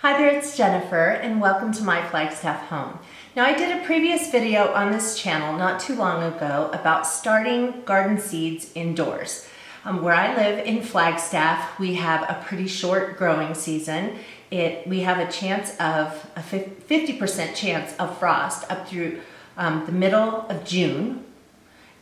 Hi there, it's Jennifer and welcome to my Flagstaff home. Now I did a previous video on this channel not too long ago about starting garden seeds indoors. Where I live in Flagstaff, we have a pretty short growing season. We have a 50% chance of frost up through the middle of June,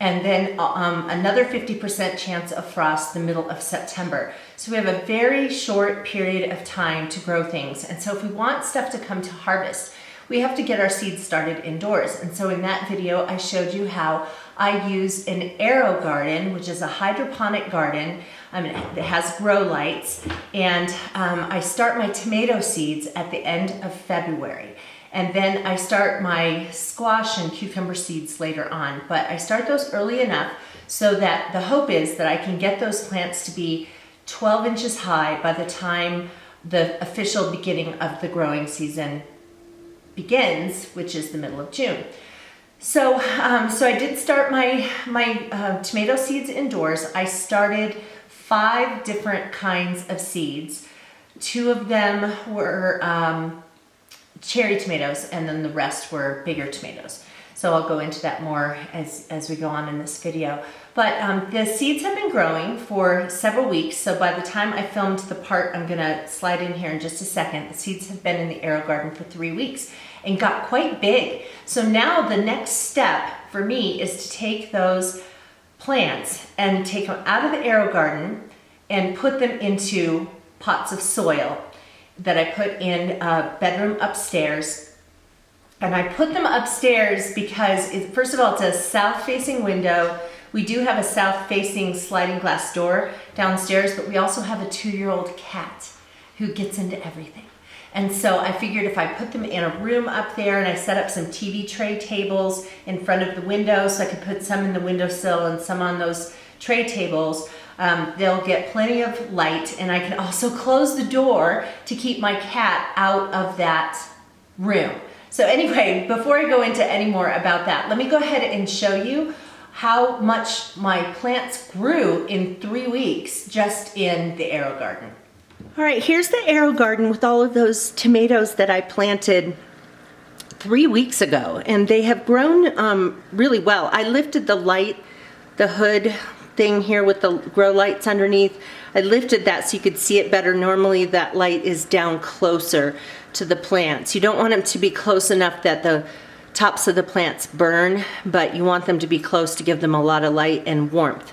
and then another 50% chance of frost the middle of September. So we have a very short period of time to grow things. And so if we want stuff to come to harvest, we have to get our seeds started indoors. And so in that video, I showed you how I use an AeroGarden, which is a hydroponic garden. It has grow lights, and I start my tomato seeds at the end of February. And then I start my squash and cucumber seeds later on. But I start those early enough so that the hope is that I can get those plants to be 12 inches high by the time the official beginning of the growing season begins, which is the middle of June. So I did start my tomato seeds indoors. I started 5 different kinds of seeds. 2 of them were cherry tomatoes, and then the rest were bigger tomatoes. So I'll go into that more as we go on in this video. But the seeds have been growing for several weeks. So by the time I filmed the part I'm gonna slide in here in just a second, the seeds have been in the AeroGarden for 3 weeks and got quite big. So now the next step for me is to take those plants and take them out of the AeroGarden and put them into pots of soil that I put in a bedroom upstairs. And I put them upstairs because, first of all, it's a south-facing window. We do have a south-facing sliding glass door downstairs, but we also have a 2-year-old cat who gets into everything. And so I figured if I put them in a room up there and I set up some TV tray tables in front of the window, so I could put some in the windowsill and some on those tray tables, they'll get plenty of light, and I can also close the door to keep my cat out of that room. So anyway, before I go into any more about that, let me go ahead and show you how much my plants grew in 3 weeks just in the AeroGarden. All right, here's the AeroGarden with all of those tomatoes that I planted 3 weeks ago, and they have grown really well. I lifted the hood thing here with the grow lights underneath. I lifted that so you could see it better. Normally that light is down closer to the plants. You don't want them to be close enough that the tops of the plants burn, but you want them to be close to give them a lot of light and warmth.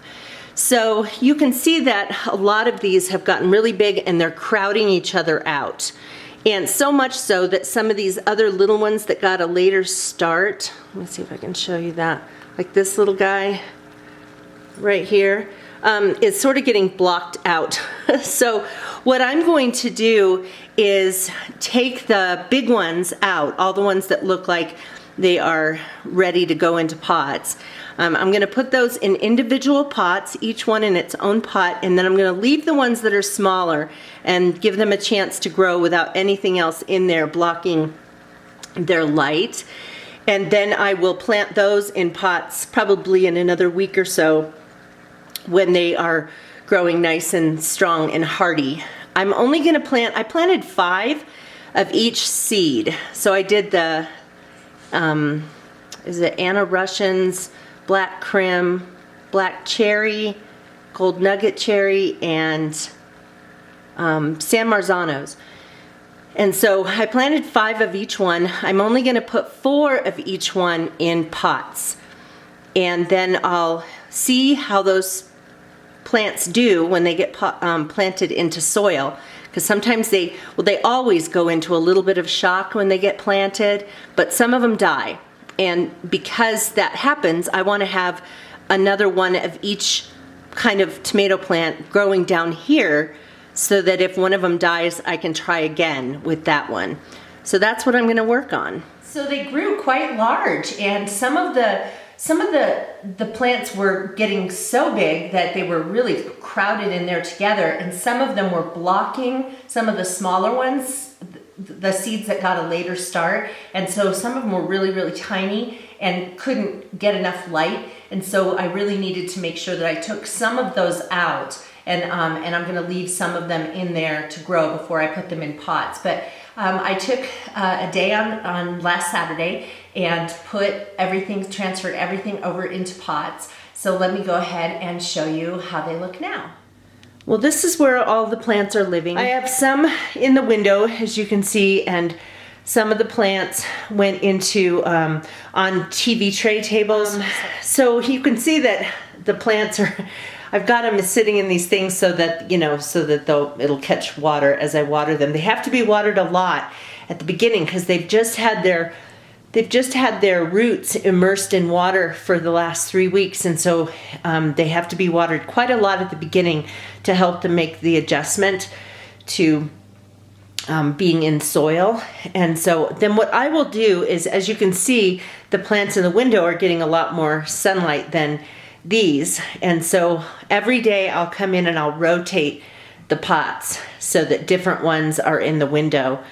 So you can see that a lot of these have gotten really big and they're crowding each other out. And so much so that some of these other little ones that got a later start, let me see if I can show you that, like this little guy right here, is sort of getting blocked out. So what I'm going to do is take the big ones out, all the ones that look like they are ready to go into pots. I'm going to put those in individual pots, each one in its own pot, and then I'm going to leave the ones that are smaller and give them a chance to grow without anything else in there blocking their light. And then I will plant those in pots probably in another week or so when they are growing nice and strong and hardy. I'm only going to I planted 5 of each seed. So I did the, is it Anna Russians, black crim, black cherry, gold nugget cherry, and San Marzanos. And so I planted 5 of each one. I'm only going to put 4 of each one in pots. And then I'll see how those plants do when they get planted into soil, because sometimes they always go into a little bit of shock when they get planted, but some of them die. And because that happens, I want to have another one of each kind of tomato plant growing down here so that if one of them dies, I can try again with that one. So that's what I'm going to work on. So they grew quite large, and some of the plants were getting so big that they were really crowded in there together, and some of them were blocking some of the smaller ones, the seeds that got a later start. And so some of them were really, really tiny and couldn't get enough light. And so I really needed to make sure that I took some of those out and I'm going to leave some of them in there to grow before I put them in pots. But I took a day on last Saturday and transferred everything over into pots. So let me go ahead and show you how they look now. Well, this is where all the plants are living. I have some in the window, as you can see, and some of the plants went into on TV tray tables. So you can see that the plants are, I've got them sitting in these things so that, it'll catch water as I water them. They have to be watered a lot at the beginning because they've just had their roots immersed in water for the last 3 weeks, and so they have to be watered quite a lot at the beginning to help them make the adjustment to being in soil. And so then what I will do is, as you can see, the plants in the window are getting a lot more sunlight than these, and so every day I'll come in and I'll rotate the pots so that different ones are in the window,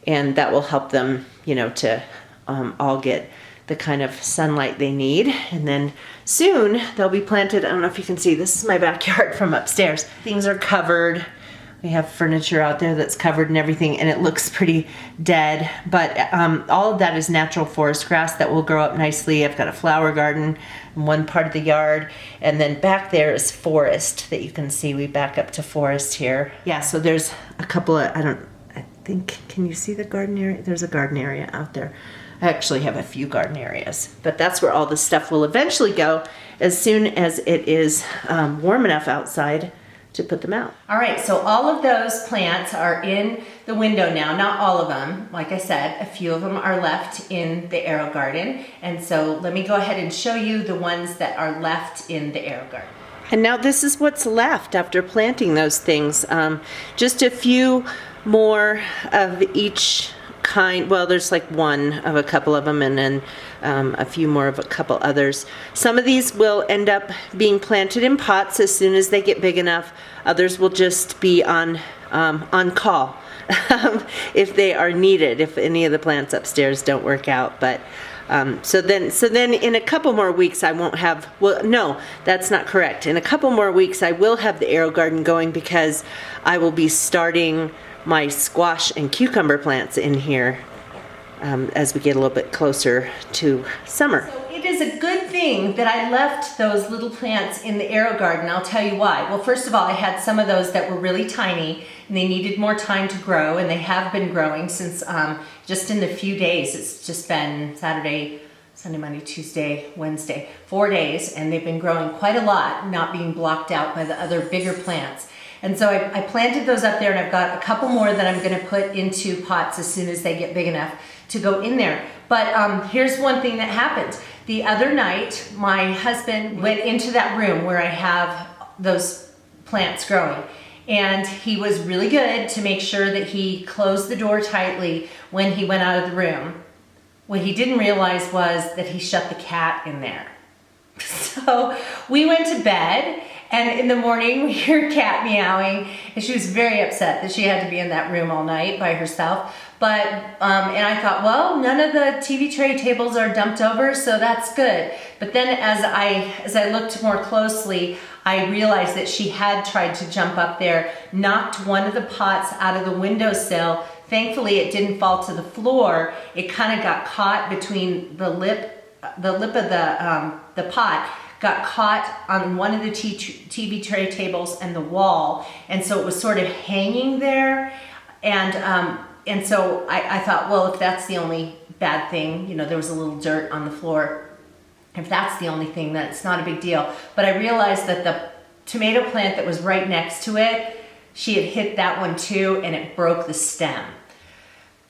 and that will help them, to all get the kind of sunlight they need. And then soon they'll be planted. I don't know if you can see, this is my backyard from upstairs. Things are covered. We have furniture out there that's covered and everything, and it looks pretty dead, but all of that is natural forest grass that will grow up nicely. I've got a flower garden in one part of the yard, and then back there is forest that you can see. We back up to forest here. Yeah, so there's a couple of, can you see the garden area? There's a garden area out there. I actually have a few garden areas, but that's where all the stuff will eventually go as soon as it is warm enough outside to put them out. All right, so all of those plants are in the window now. Not all of them. Like I said, a few of them are left in the AeroGarden. And so let me go ahead and show you the ones that are left in the AeroGarden. And now this is what's left after planting those things. Just a few more of each kind. Well, there's like one of a couple of them, and then a few more of a couple others. Some of these will end up being planted in pots as soon as they get big enough. Others will just be on call if they are needed, if any of the plants upstairs don't work out. But so then in a couple more weeks I won't have, well, no, that's not correct. In a couple more weeks I will have the AeroGarden going because I will be starting my squash and cucumber plants in here as we get a little bit closer to summer. So it is a good thing that I left those little plants in the AeroGarden. I'll tell you why. Well, first of all, I had some of those that were really tiny and they needed more time to grow, and they have been growing since just in the few days. It's just been Saturday, Sunday, Monday, Tuesday, Wednesday, 4 days, and they've been growing quite a lot, not being blocked out by the other bigger plants. And so I planted those up there, and I've got a couple more that I'm going to put into pots as soon as they get big enough to go in there. But here's one thing that happened. The other night, my husband went into that room where I have those plants growing, and he was really good to make sure that he closed the door tightly when he went out of the room. What he didn't realize was that he shut the cat in there. So we went to bed, and in the morning we heard Cat meowing, and she was very upset that she had to be in that room all night by herself. But and I thought, well, none of the TV tray tables are dumped over, so that's good. But then as I looked more closely, I realized that she had tried to jump up there, knocked one of the pots out of the windowsill. Thankfully, it didn't fall to the floor. It kind of got caught between the lip of the pot, got caught on one of the TV tray tables and the wall, and so it was sort of hanging there. And so I thought, well, if that's the only bad thing, there was a little dirt on the floor. If that's the only thing, then it's not a big deal. But I realized that the tomato plant that was right next to it, she had hit that one too, and it broke the stem.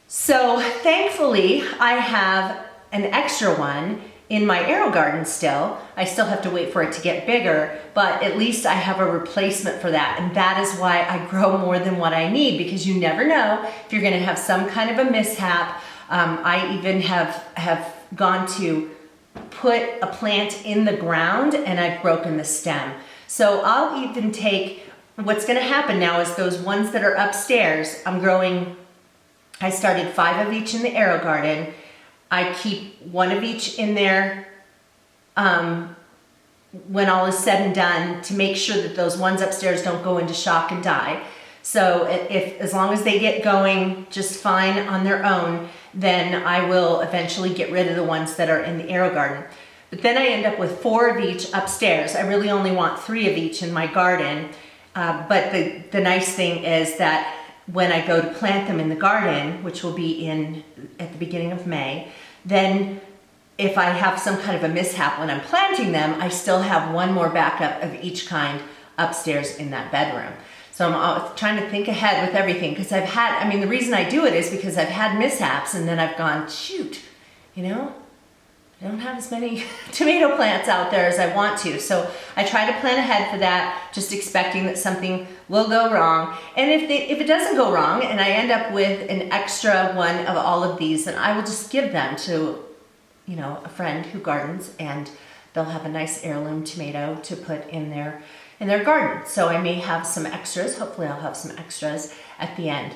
So thankfully, I have an extra one in my AeroGarden still. I still have to wait for it to get bigger, but at least I have a replacement for that. And that is why I grow more than what I need, because you never know if you're gonna have some kind of a mishap. I even have gone to put a plant in the ground and I've broken the stem. So I'll even take, what's gonna happen now is those ones that are upstairs, I started 5 of each in the AeroGarden. I keep 1 of each in there when all is said and done, to make sure that those ones upstairs don't go into shock and die. So as long as they get going just fine on their own, then I will eventually get rid of the ones that are in the AeroGarden. But then I end up with 4 of each upstairs. I really only want 3 of each in my garden. But the nice thing is that when I go to plant them in the garden, which will be at the beginning of May, then if I have some kind of a mishap when I'm planting them, I still have 1 more backup of each kind upstairs in that bedroom. So I'm trying to think ahead with everything, because the reason I do it is because I've had mishaps, and then I've gone, shoot, I don't have as many tomato plants out there as I want to. So I try to plan ahead for that, just expecting that something will go wrong. And if it doesn't go wrong and I end up with an extra one of all of these, then I will just give them to, a friend who gardens, and they'll have a nice heirloom tomato to put in their garden. So I may have some extras. Hopefully I'll have some extras at the end.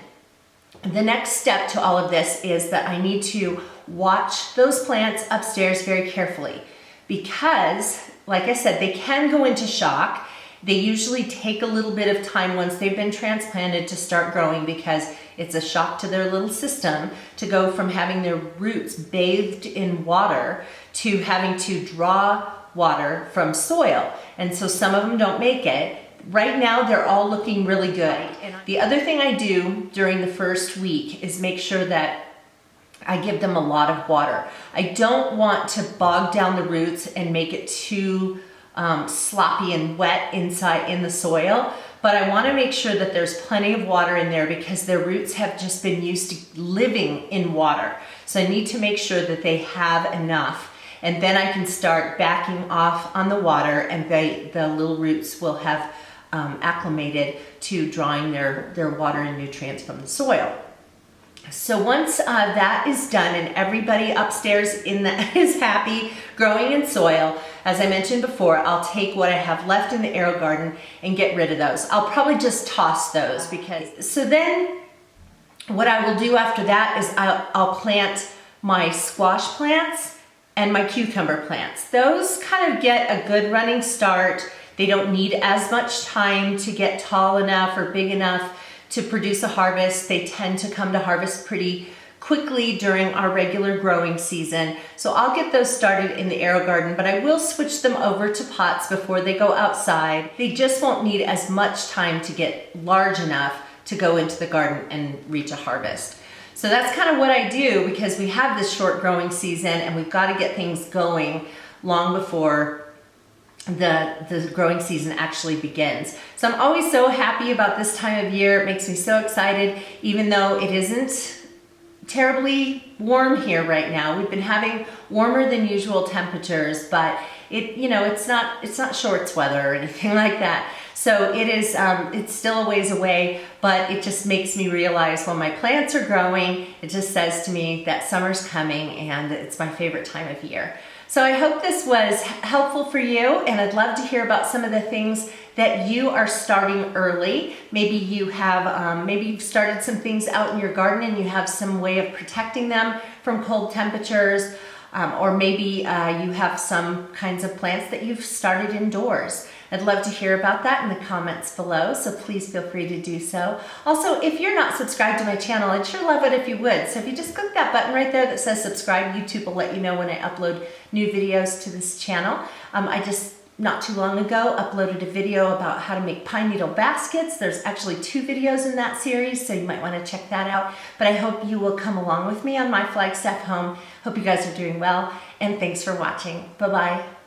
The next step to all of this is that I need to watch those plants upstairs very carefully, because, like I said, they can go into shock. They usually take a little bit of time once they've been transplanted to start growing, because it's a shock to their little system to go from having their roots bathed in water to having to draw water from soil. And so some of them don't make it. Right now, they're all looking really good. The other thing I do during the first week is make sure that I give them a lot of water. I don't want to bog down the roots and make it too sloppy and wet inside in the soil, but I want to make sure that there's plenty of water in there, because their roots have just been used to living in water. So I need to make sure that they have enough, and then I can start backing off on the water, and the little roots will have acclimated to drawing their water and nutrients from the soil. So once that is done and everybody upstairs is happy growing in soil, as I mentioned before, I'll take what I have left in the AeroGarden and get rid of those. I'll probably just toss those, so then what I will do after that is I'll plant my squash plants and my cucumber plants. Those kind of get a good running start. They don't need as much time to get tall enough or big enough to produce a harvest. They tend to come to harvest pretty quickly during our regular growing season. So I'll get those started in the AeroGarden, but I will switch them over to pots before they go outside. They just won't need as much time to get large enough to go into the garden and reach a harvest. So that's kind of what I do, because we have this short growing season and we've got to get things going long before the growing season actually begins. So I'm always so happy about this time of year. It makes me so excited, even though it isn't terribly warm here right now. We've been having warmer than usual temperatures, but it's not shorts weather or anything like that. So it is, it's still a ways away, but it just makes me realize when my plants are growing, it just says to me that summer's coming and it's my favorite time of year. So I hope this was helpful for you, and I'd love to hear about some of the things that you are starting early. Maybe you have, maybe you've started some things out in your garden and you have some way of protecting them from cold temperatures, or maybe you have some kinds of plants that you've started indoors. I'd love to hear about that in the comments below, so please feel free to do so. Also, if you're not subscribed to my channel, I'd sure love it if you would. So if you just click that button right there that says subscribe, YouTube will let you know when I upload new videos to this channel. I just, not too long ago, uploaded a video about how to make pine needle baskets. There's actually 2 videos in that series, so you might want to check that out. But I hope you will come along with me on my Flagstaff home. Hope you guys are doing well, and thanks for watching. Bye-bye.